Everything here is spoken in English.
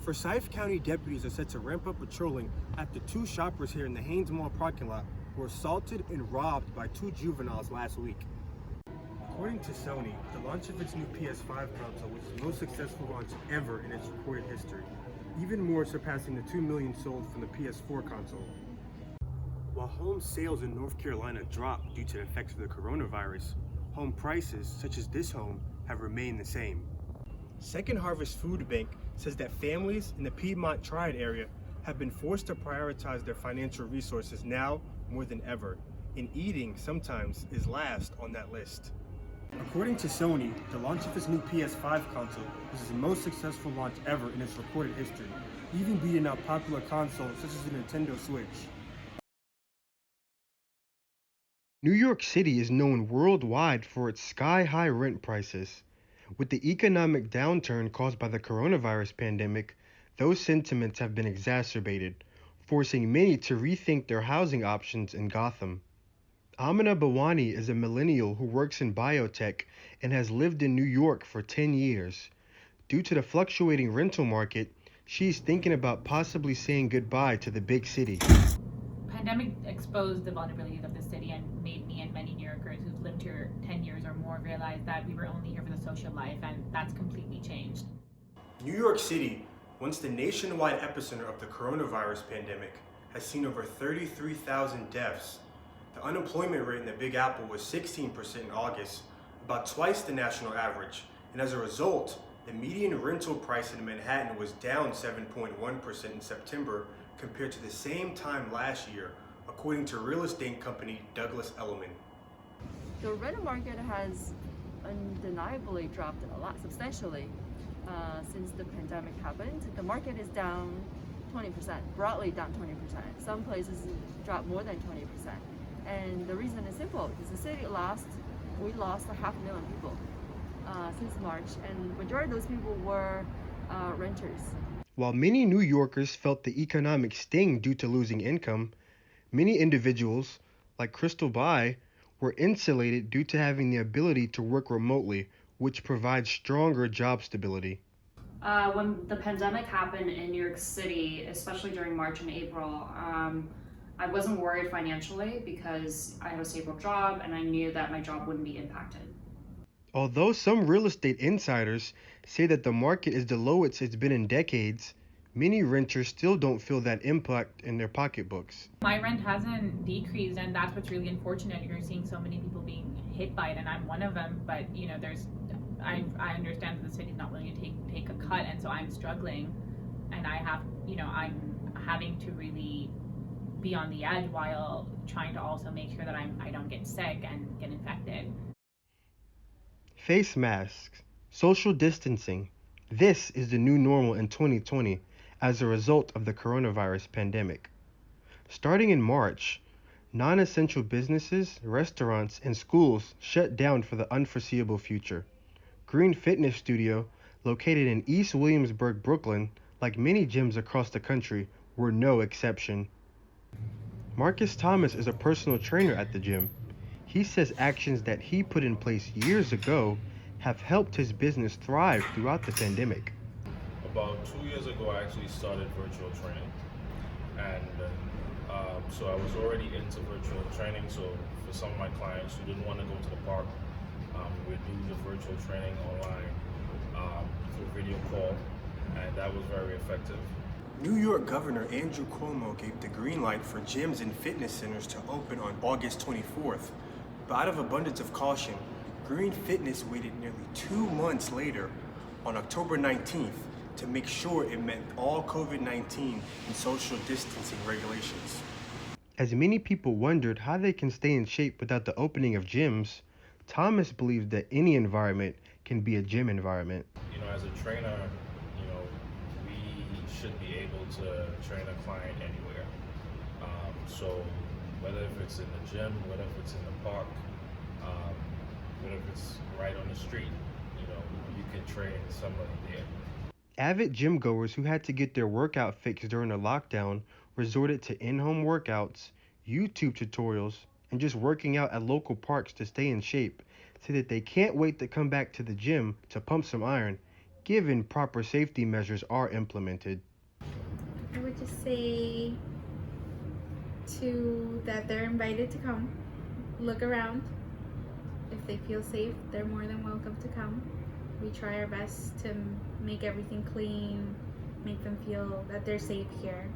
Forsyth County deputies are set to ramp up patrolling after two shoppers here in the Haynes Mall parking lot were assaulted and robbed by two juveniles last week. According to Sony, the launch of its new PS5 console was the most successful launch ever in its recorded history, even more surpassing the 2 million sold from the PS4 console. While home sales in North Carolina dropped due to the effects of the coronavirus, home prices, such as this home, have remained the same. Second Harvest Food Bank says that families in the Piedmont Triad area have been forced to prioritize their financial resources now more than ever, and eating sometimes is last on that list. According to Sony, the launch of its new PS5 console was the most successful launch ever in its recorded history, even beating out popular consoles such as the Nintendo Switch. New York City is known worldwide for its sky-high rent prices. With the economic downturn caused by the coronavirus pandemic, those sentiments have been exacerbated, forcing many to rethink their housing options in Gotham. Amina Bawani is a millennial who works in biotech and has lived in New York for 10 years. Due to the fluctuating rental market, she's thinking about possibly saying goodbye to the big city. Pandemic exposed the vulnerabilities of the city and made me and many New Yorkers who've lived here 10 years or more realize that we were only here for the social life, and that's completely changed. New York City, once the nationwide epicenter of the coronavirus pandemic, has seen over 33,000 deaths. The unemployment rate in the Big Apple was 16% in August, about twice the national average, and as a result, the median rental price in Manhattan was down 7.1% in September compared to the same time last year, according to real estate company Douglas Elliman. The rental market has undeniably dropped a lot, substantially, since the pandemic happened. The market is down 20%, broadly down 20%. Some places drop more than 20%. And the reason is simple, because the city we lost 500,000 people since March, and majority of those people were renters. While many New Yorkers felt the economic sting due to losing income, many individuals, like Crystal Bai, were insulated due to having the ability to work remotely, which provides stronger job stability. When the pandemic happened in New York City, especially during March and April, I wasn't worried financially because I have a stable job and I knew that my job wouldn't be impacted. Although some real estate insiders say that the market is the lowest it's been in decades, many renters still don't feel that impact in their pocketbooks. My rent hasn't decreased, and that's what's really unfortunate. You're seeing so many people being hit by it, and I'm one of them. But I understand that the city's not willing to take a cut, and so I'm struggling, and I'm having to really be on the edge while trying to also make sure that I don't get sick and get infected. Face masks, social distancing. This is the new normal in 2020 as a result of the coronavirus pandemic. Starting in March, non-essential businesses, restaurants, and schools shut down for the unforeseeable future. Green Fitness Studio, located in East Williamsburg, Brooklyn, like many gyms across the country, were no exception. Marcus Thomas is a personal trainer at the gym. He says actions that he put in place years ago have helped his business thrive throughout the pandemic. About 2 years ago, I actually started virtual training. And so I was already into virtual training. So for some of my clients who didn't want to go to the park, we'd do the virtual training online through video call, and that was very effective. New York Governor Andrew Cuomo gave the green light for gyms and fitness centers to open on August 24th. But out of abundance of caution, Green Fitness waited nearly 2 months later, on October 19th, to make sure it met all COVID-19 and social distancing regulations. As many people wondered how they can stay in shape without the opening of gyms, Thomas believes that any environment can be a gym environment. As a trainer, we should be able to train a client anywhere. So whether if it's in the gym, whether if it's in the park, whether if it's right on the street, you can train somebody there. Avid gym goers who had to get their workout fix during the lockdown resorted to in-home workouts, YouTube tutorials, and just working out at local parks to stay in shape, say that they can't wait to come back to the gym to pump some iron, given proper safety measures are implemented. I would just say that they're invited to come, look around. If they feel safe, they're more than welcome to come. We try our best to make everything clean, make them feel that they're safe here.